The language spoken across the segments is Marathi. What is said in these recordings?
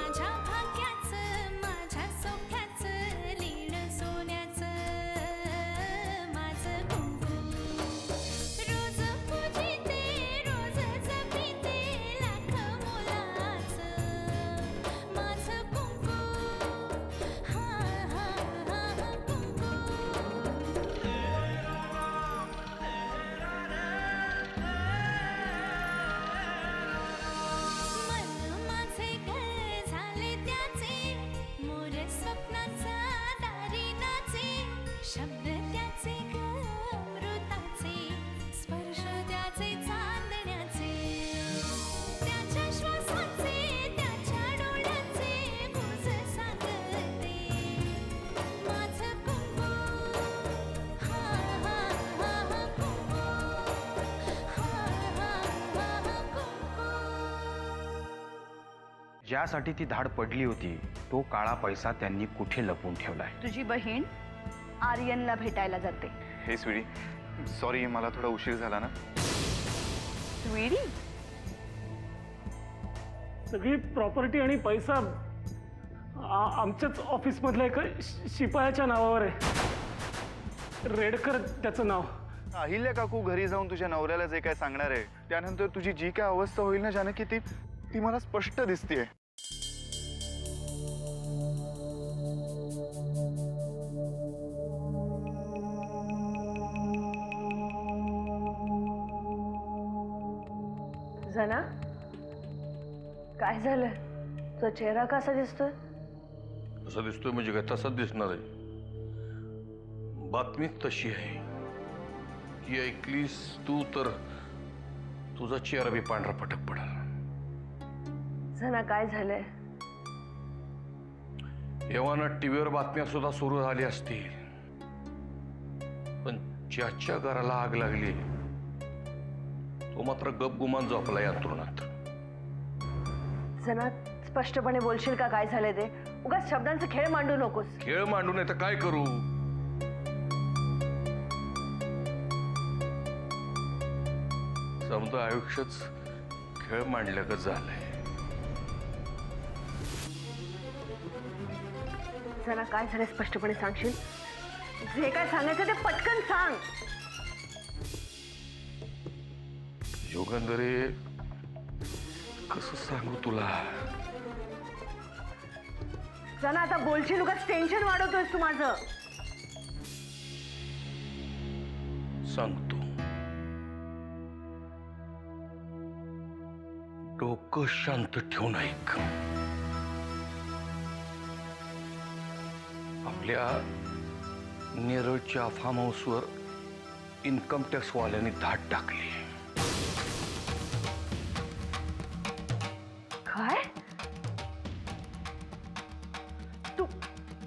माझ्या भाग्याचं माझ्या सौख्याचं लीण सोन्याचं माझं कुंकू रोज पूजिते रोज जपिते लाख मोलाचं माझं कुंकू हा हा हा कुंकू मन माझे घर झाले त्याचे मोर स्वप्नाचा दारी नाचे शब्द त्याचे अमृताचे स्पर्श त्याचे चांदण्याचे त्याच्या श्वासाचे त्याच्या डोळ्याचे गुज सांगते माझं कुंकू हा हा हा कुंकू हा हा हा कुंकू ज्यासाठी ती धाड पडली होती तो काळा पैसा त्यांनी कुठे लपवून ठेवलाय? तुझी बहीण आर्यनला भेटायला जाते. हे स्वीटी सॉरी मला थोडा उशीर झाला ना. स्वीडी सगळी प्रॉपर्टी आणि पैसा आमच्याच ऑफिसमधल्या एका शिपायाच्या नावावर आहे. रेडकर त्याचं नाव. अहिल्या काकू घरी जाऊन तुझ्या नवऱ्याला जे काय सांगणार आहे त्यानंतर तुझी जी काय अवस्था होईल ना जानकी ती मला स्पष्ट दिसतीये. जना काय झालं? तुझा चेहरा कसा दिसतोय? तसा दिसतोय म्हणजे काय? तसाच दिसणार आहे. बातमी तशी आहे ती ऐकलीस तू तर तुझा चेहरा बी पांढरा फटक पडाल. जना काय झालंय? एव्हाना टीव्हीवर बातम्या सुद्धा सुरू झाल्या असतील पण ज्याच्या घराला आग लागली तो मात्र गपगुमान झोपला या अंथरुणात. जना स्पष्टपणे बोलशील का काय झालंय ते? उगाच शब्दांचा खेळ मांडू नकोस. खेळ मांडू नये तर काय करू? समजा आयुष्यच खेळ मांडल्यागत झालंय. जना काय झालंय स्पष्टपणे सांगशील? जे काय सांगायचं ते पटकन सांग. योगंदरे कसं सांगू तुला? जना आता बोलशील? उगाच टेन्शन वाढवतोयस तू माझं. सांगतो. डोकं शांत ठेवून ऐक. आपल्या नेरळच्या फार्म हाऊसवर इन्कम टॅक्स वाल्यांनी धाड टाकली. काय? तू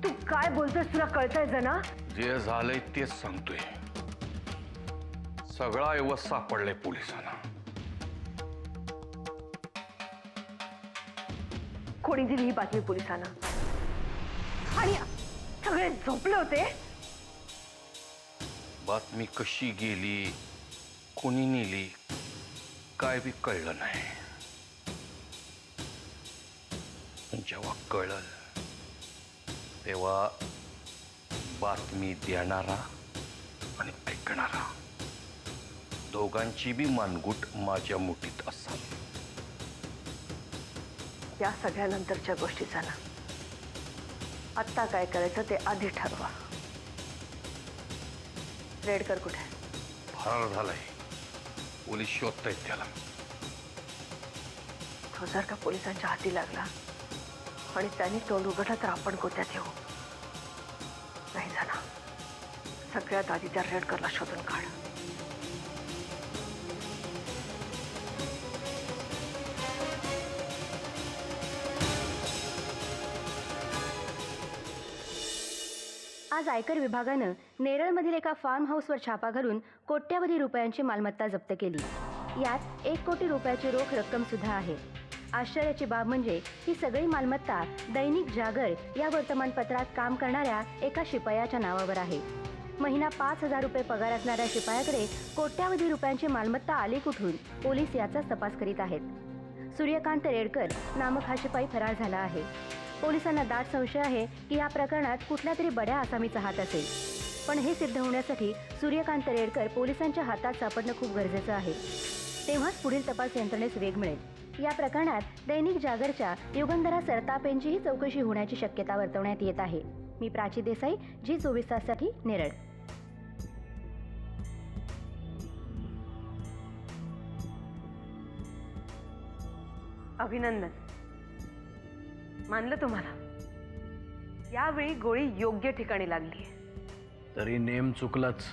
तू काय बोलतोयस? तुला कळतंय जना? जे झालंय तेच सांगतोय. सगळा ऐवज सापडलाय पोलिसांना. कोणी दिली ही बातमी पोलिसांना? आणि सगळे झोपले होते? बातमी कशी गेली, कोणी नेली, काय बी कळलं नाही. पण जेव्हा कळलं तेव्हा बातमी देणारा आणि ऐकणारा दोघांची बी मानगूट माझ्या मुठीत असाल. या सगळ्यानंतरच्या गोष्टी झाला. आत्ता काय करायचं ते आधी ठरवा. रेडकर कुठे आहे? फरार झालाय. पोलीस शोधतायत त्याला. तो जर का पोलिसांच्या हाती लागला आणि त्यांनी तोंड उघडला तर आपण गोत्यात येऊ. नाही झाला. सगळ्यात आधी त्या रेडकरला शोधून काढ. आज आयकर विभागानं नेरळमधील एका फार्म हाऊसवर छापा घालून कोट्यावधी रुपयांची मालमत्ता जप्त केली. यात 1 कोटी रुपयाची रोख रक्कम सुद्धा आहे. आश्चर्याची बाब म्हणजे ही सगळी मालमत्ता दैनिक जागर या वर्तमानपत्रात काम करणाऱ्या एका शिपायाच्या नावावर आहे. महिना 5,000 रुपये पगार असणाऱ्या शिपायाकडे कोट्यावधी रुपयांची मालमत्ता आली कुठून? पोलीस याचाच तपास करीत आहेत. सूर्यकांत रेडकर नामक हा शिपाई फरार झाला आहे. पोलिसांना दाट संशय आहे की या प्रकरणात कुठल्या तरी बड्या आसामीचा हात असेल. पण हे सिद्ध होण्यासाठी सूर्यकांत रेडकर पोलिसांच्या हातात सापडणं खूप गरजेचं आहे. तेव्हाच पुढील तपास यंत्रणेस वेग मिळेल. या प्रकरणात दैनिक जागरच्या युगंधरा सरतापेंचीही चौकशी होण्याची शक्यता वर्तवण्यात येत आहे. मी प्राची देसाई, जी24 ताससाठी नेरळ. अभिनंदन, मानलं तुम्हाला. यावेळी गोळी योग्य ठिकाणी लागली. तरी नेम चुकलाच.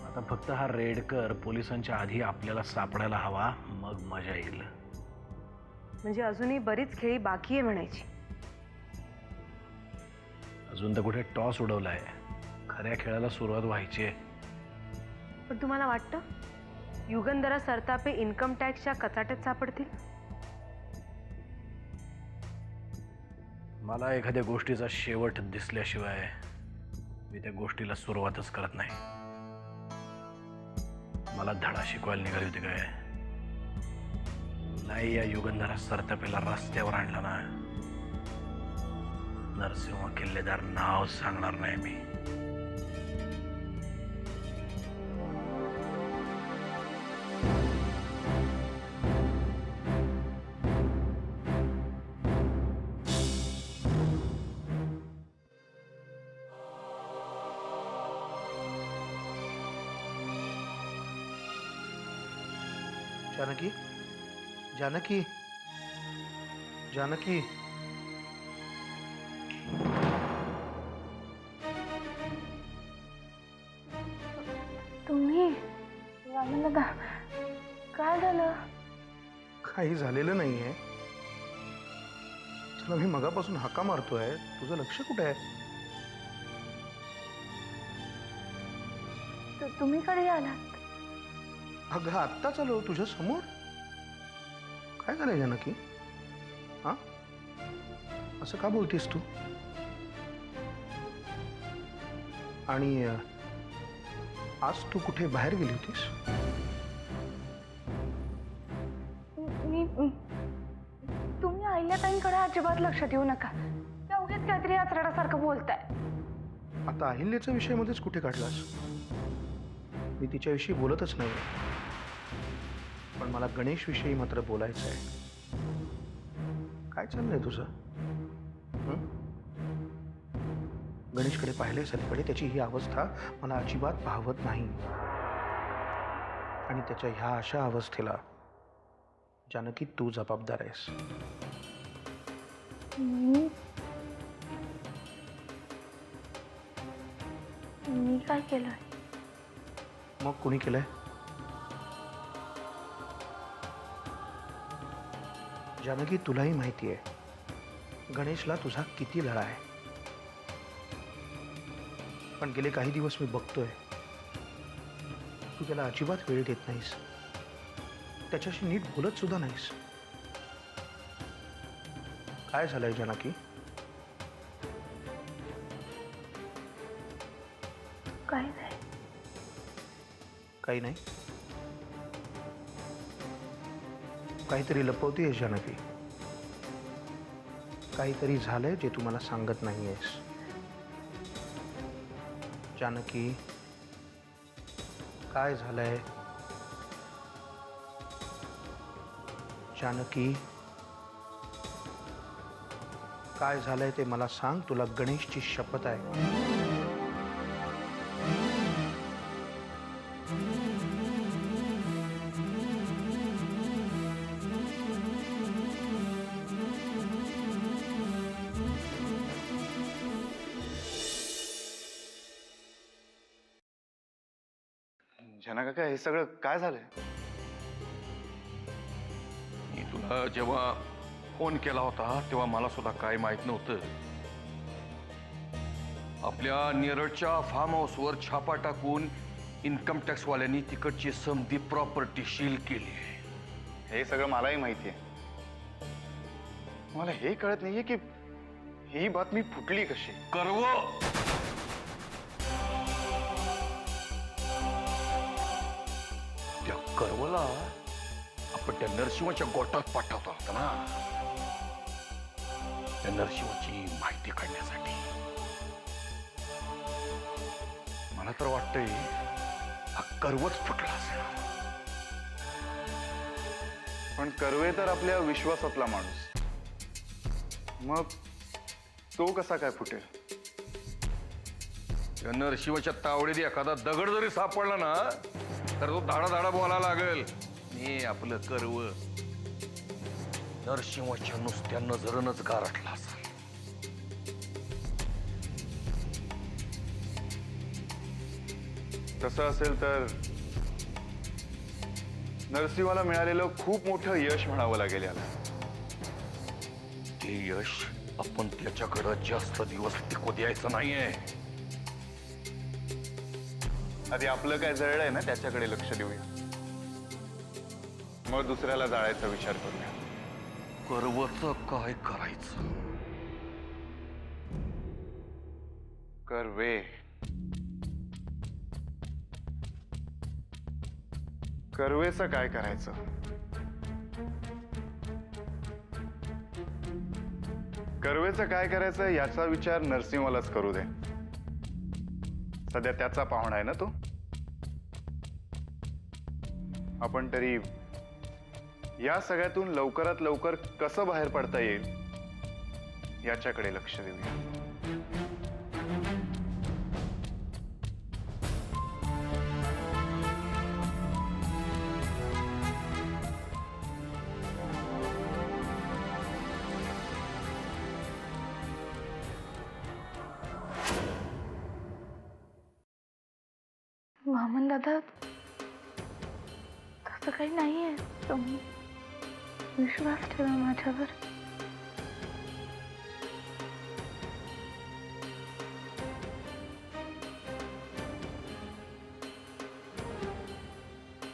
आता फक्त हा रेडकर पोलिसांच्या आधी आपल्याला सापडायला हवा, मग मजा येईल. म्हणजे अजूनही बरीच खेळी बाकी आहे म्हणायची. अजून तर कुठे टॉस उडवलाय, खऱ्या खेळाला सुरुवात व्हायची आहे. पण तुम्हाला वाटतं युगंधरा सरतापे इन्कम टॅक्सच्या कचाट्यात सापडतील? मला एखाद्या गोष्टीचा शेवट दिसल्याशिवाय मी त्या गोष्टीला सुरुवातच करत नाही. मला धडा शिकवायला निघाली होती काय? नाही, या युगंधरा सरतापेला रस्त्यावर आणला ना, नरसिंह किल्लेदार नाव सांगणार नाही मी. जानकी, जानकी, जानकी. तुम्ही काय झालं? काही झालेलं नाहीये. चला, मी मगापासून हाका मारतोय, तुझं लक्ष कुठे आहे? तुम्ही कधी आलात? अगं आत्ता चालू तुझ्या समोर. काय झालंय जानकी? हा, असं का बोलतेस तू? आणि आज तू कुठे बाहेर गेली होतीस? तुम्ही अहिल्याताईंकडे अजिबात लक्ष देऊ नका. त्या उगीच काहीतरी आचरडासारखं बोलताय. आता अहिल्याच्या विषयामध्येच कुठे काढलास? मी तिच्याविषयी बोलतच नाही, पण मला गणेश विषयी मात्र बोलायचं आहे. काय चाललंय तुझं? गणेशकडे पाहिलेस अलीकडे? त्याची ही अवस्था मला अजिबात भावत नाही. आणि त्याच्या ह्या अशा अवस्थेला जानकी तू जबाबदार आहेस. मी काय केलंय? मग कोणी केलंय? जानकी, तुलाही माहिती आहे गणेशला तुझा किती लळा आहे. पण गेले काही दिवस मी बघतोय तू त्याला अजिबात वेळ देत नाहीस, त्याच्याशी नीट बोलत सुद्धा नाहीस. काय झालंय जानकी? काही नाही. काही नाही? काहीतरी लपवतेस जानकी. काहीतरी झालंय जे तू मला सांगत नाहीयेस. जानकी, काय झालंय? जानकी, काय झालंय ते मला सांग. तुला गणेशची शपथ आहे. जना काका, हे सगळं काय झालंय? मी तुला जेव्हा फोन केला होता तेव्हा मला सुद्धा काय माहित नव्हतं. आपल्या नेरळच्या फार्म हाऊसवर छापा टाकून इन्कम टॅक्सवाल्यांनी तिकडची समधी प्रॉपर्टी सील केली आहे. हे सगळं मलाही माहिती आहे. मला हे कळत नाहीये की ही बातमी फुटली कशी. कर्व, त्या कर्वला पण त्या नरसिंहाच्या गोटात पाठवता होता ना, त्या नरसिंहाची माहिती काढण्यासाठी. मला तर वाटतंय हा कर्वच फुटला असणार. पण कर्वे तर आपल्या विश्वासातला माणूस, मग तो कसा काय फुटेल? त्या नरसिंहाच्या तावडीत एखादा दगड जरी सापडला ना, तर तो धाडा धाडा बोला लागेल, मी आपलं कर्व नरसिंहाच्या नुसत्या नजरनच गारठला असेल. तसं असेल तर नरसिंहाला मिळालेलं खूप मोठं यश म्हणावं लागेल याला. ते यश आपण त्याच्याकडं जास्त दिवस टिकू द्यायचं नाहीये. आधी आपलं काय जळलंय ना त्याच्याकडे लक्ष देऊया, मग दुसऱ्याला जाळायचा विचार करूया. कर्वचं काय करायचं? कर्वे कर्वेचं काय करायचं? कर्वेचं काय करायचं याचा विचार नरसिंहलाच करू दे. सध्या त्याचा पाहुणा आहे ना तो. आपण तरी या सगळ्यातून लवकरात लवकर कसं बाहेर पडता येईल याच्याकडे लक्ष देऊया. वामन दादा, तसं काही नाहीये. तुम्ही विश्वास ठेवा माझ्यावर.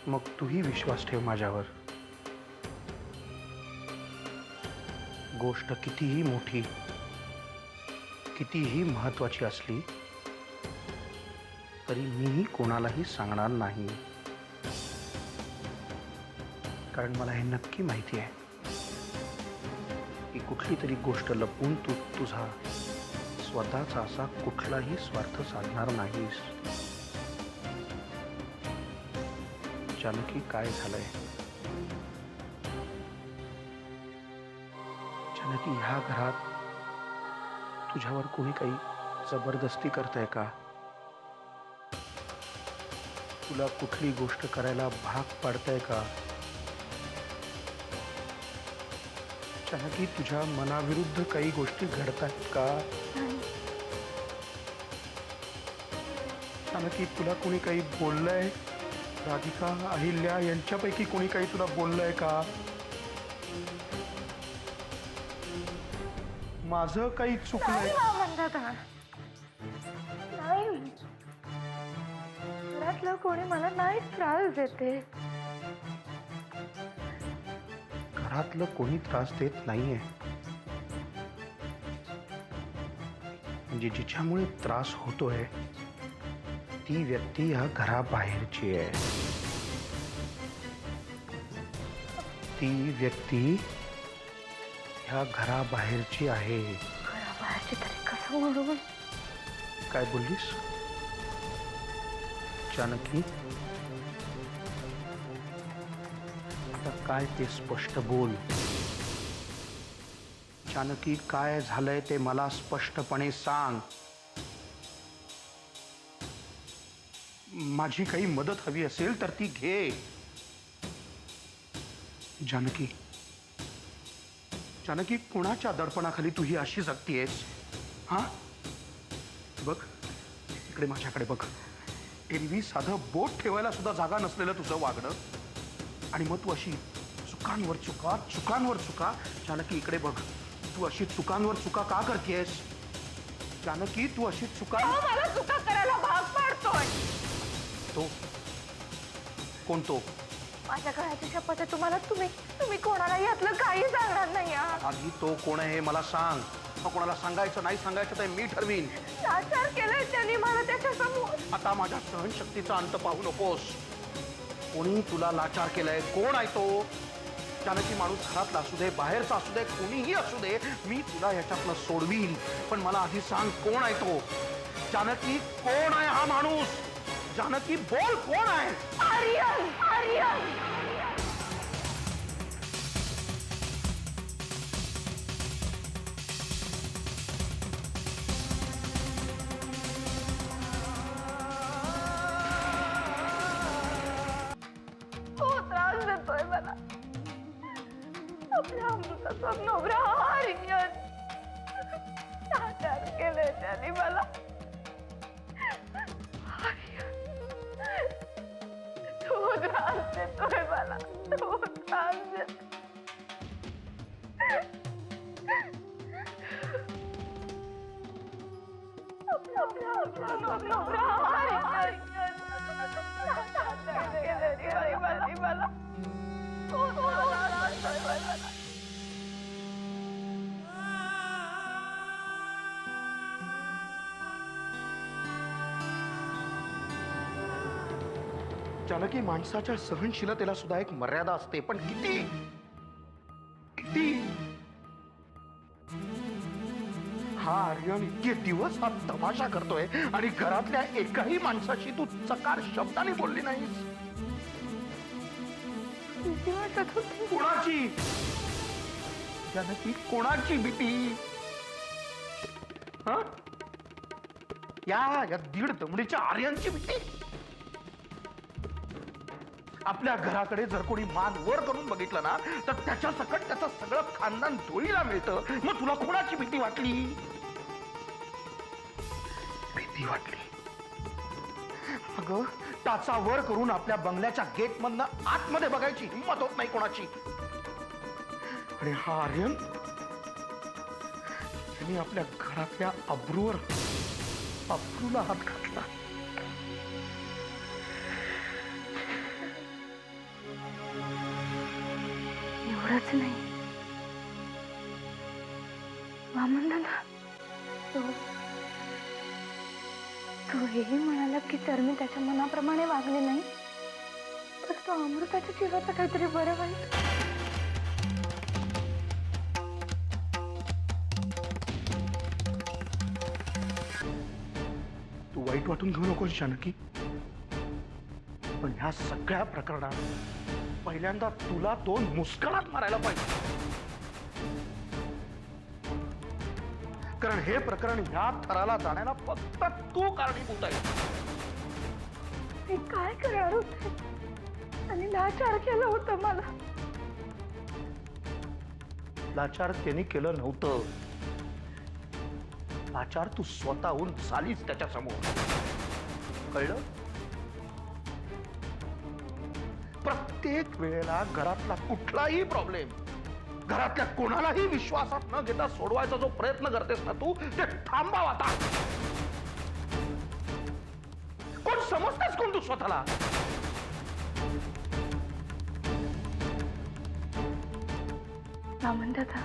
मग तूही विश्वास ठेव माझ्यावर. गोष्ट कितीही मोठी, कितीही महत्वाची असली तरी मीही कोणालाही सांगणार नाही. कारण मला हे नक्की माहिती आहे की कुठली तरी गोष्ट लपवून तू तुझा स्वतःचा असा कुठलाही स्वार्थ साधणार नाहीस. जानकी, काय झालंय? जानकी, ह्या घरात तुझ्यावर कोणी काही जबरदस्ती करतंय का? तुला कुठली गोष्ट करायला भाग पाडतंय का? जानकी, तुझ्या मनाविरुद्ध काही गोष्टी घडतात का? जानकी, तुला कोणी काही बोललंय? राधिका, अहिल्या यांच्यापैकी कोणी काही तुला बोललंय का? माझं काही चुकलंय? नाही, घरातलं कोणी मला नाही त्रास देते. घरातलं कोणी त्रास देत नाहीये. म्हणजे जिच्यामुळे त्रास होतोय ती व्यक्ती या घराबाहेरची आहे. ती व्यक्ती ह्या घराबाहेरची आहे. घराबाहेरची तरी कसं म्हणून? काय बोललीस जानकी? आता काय ते स्पष्ट बोल. जानकी, काय झालंय ते मला स्पष्टपणे सांग. माझी काही मदत हवी असेल तर ती घे. जानकी, जानकी, कुणाच्या दडपणाखाली तू ही अशी जगतीयेस? हा, बघ इकडे, माझ्याकडे बघ. एरवी साधं बोट ठेवायला सुद्धा जागा नसलेलं तुझं वागणं, आणि मग तू अशी चुकांवर चुका, चुकांवर चुका. जानकी, इकडे बघ. तू अशी चुकांवर चुका का करतेस? जानकी, तू अशी चुका. मला चुका करायला भाग पाडतोय. तो कोण? तो माझ्या घराची शपथ आहे तुम्हाला. तुम्ही कोणाला यातलं काही सांगणार नाही. आधी तो कोण आहे हे मला सांग. मग कोणाला सांगायचं नाही सांगायचं ते मी ठरवीन. लाचार केलंय त्यांनी मला त्याच्या समोर. आता माझ्या सहनशक्तीचा अंत पाहू नकोस. कोणी तुला लाचार केलंय? कोण आहे तो? जानकी माणूस घरातला असू दे, बाहेरचा असू दे, कोणीही असू दे, मी तुला याच्यातलं सोडवीन. पण मला आधी सांग, कोण आहे तो? जानकी, कोण आहे हा माणूस? जानकी, बोल, कोण आहे? आर्यन, आर्यन. तो त्रास देतोय मला. आपल्या अमृताचा नवरा आर्यन. आजार केलंय त्याने मला. आर्यन, तो त्रास देतोय मला. तो त्रास देतोय. आपला नवरा आर्यन. आजार केलंय त्याने मला. तो त्रास देतोय मला. जानकी, माणसाच्या सहनशीलतेला सुद्धा एक मर्यादा असते, पण किती किती? हा आर्यन इतके दिवस हा तमाशा करतोय आणि घरातल्या एकाही माणसाशी तू चकार शब्दाने बोलली नाहीस. भीती वाटत होती. कोणाची? जानकी, कोणाची भीती? हा? या दीड दमडीच्या आर्यनची भीती? आपल्या घराकडे जर कोणी मान वर करून बघितलं ना, तर त्याच्या सकट त्याचं सगळं खानदान धुळीला मिळतं. मग तुला कोणाची भीती वाटली? भीती वाटली अगं, टाचा वर करून आपल्या बंगल्याच्या गेट मधनं आतमध्ये बघायची हिंमत होत नाही कोणाची. आणि हा आर्यन, त्यांनी आपल्या घरातल्या अब्रूला हात घातला. एवढंच नाही, वामन दादा, तू हेही म्हणाला की जर मी त्याच्या मनाप्रमाणे वागले नाही तर तो अमृताच्या जीवाचं काहीतरी बरं वाईट. तू वाईट वाटून घेऊ नकोस जानकी, पण ह्या सगळ्या प्रकरणात पहिल्यांदा तुला दोन मुस्कलात मारायला पाहिजे. कारण हे प्रकरण ह्या थराला जाण्याला फक्त तू कारणीभूत आहे. मी काय करणार होते आणि लाचार केलं होतं मला. लाचार त्यांनी केलं नव्हतं. लाचार तू स्वतःहून झालीस त्याच्या समोर. कळलं? प्रत्येक वेळेला घरातला कुठलाही प्रॉब्लेम घरातल्या कोणालाही विश्वासात न घेता सोडवायचा जो प्रयत्न करतेस ना तू, ते थांबाव आता. कोण समजतेस कोण तू स्वतःला? वामन दादा,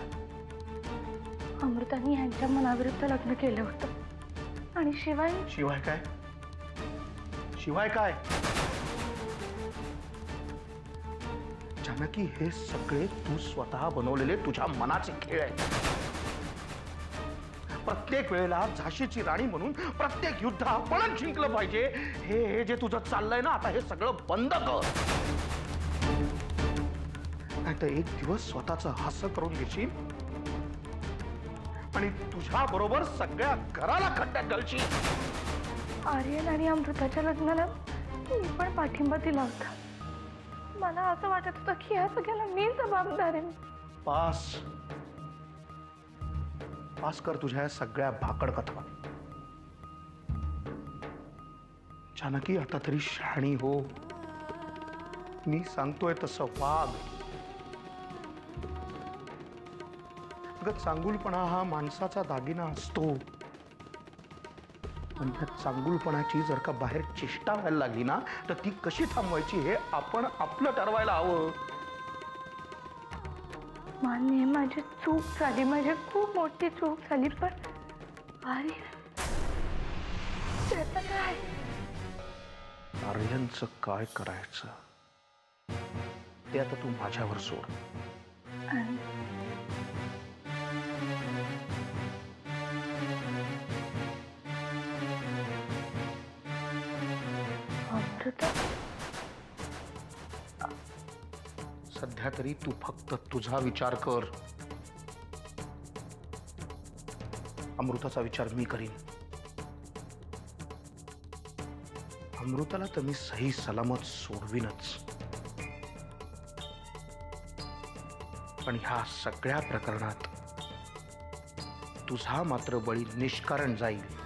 अमृताने यांच्या मनाविरुद्ध लग्न केलं होतं आणि शिवाय शिवाय काय? शिवाय काय? जानकी, हे सगळे तू स्वतः बनवलेले तुझ्या मनाचे खेळ आहेत. प्रत्येक वेळेला झाशीची राणी म्हणून प्रत्येक युद्ध आपण जिंकलं पाहिजे, हे जे तुझं चाललंय ना, आता हे सगळं बंद कर. नाहीतर एक दिवस स्वतःचं हास्य करून घेशील आणि तुझ्या बरोबर सगळ्या घराला खड्ड्यात घालशील. आर्यन आणि अमृताच्या लग्नाला मी पण पाठिंबा दिला होता. मला असं वाटत होतं की या सगळ्याला मी जबाबदार आहे. पास कर तुझ्या या सगळ्या भाकड कथा. जानकी, आता तरी शहाणी हो. मी सांगतोय तसं वाग. अगं, चांगुलपणा हा माणसाचा दागिना असतो, पण त्या चांगुलपणाची जर का बाहेर चेष्टा व्हायला लागली ना, तर ती कशी थांबवायची हे आपण आपलं ठरवायला हवं. मान्य, माझी चूक झाली, माझी खूप मोठी चूक झाली, पण त्याचं काय? आर्यनचं काय करायचं ते आता तू माझ्यावर सोड. अमृता सध्या तरी तू फक्त तुझा विचार कर. अमृताचा विचार मी करीन. अमृताला तर मी सही सलामत सोडवीनच. पण ह्या सगळ्या प्रकरणात तुझा मात्र बळी निष्कारण जाईल.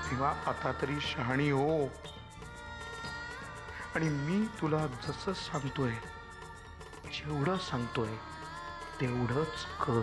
तेव्हा आता तरी शहाणी हो. आणि मी तुला जसं सांगतोय, जेवढं सांगतोय तेवढंच कर.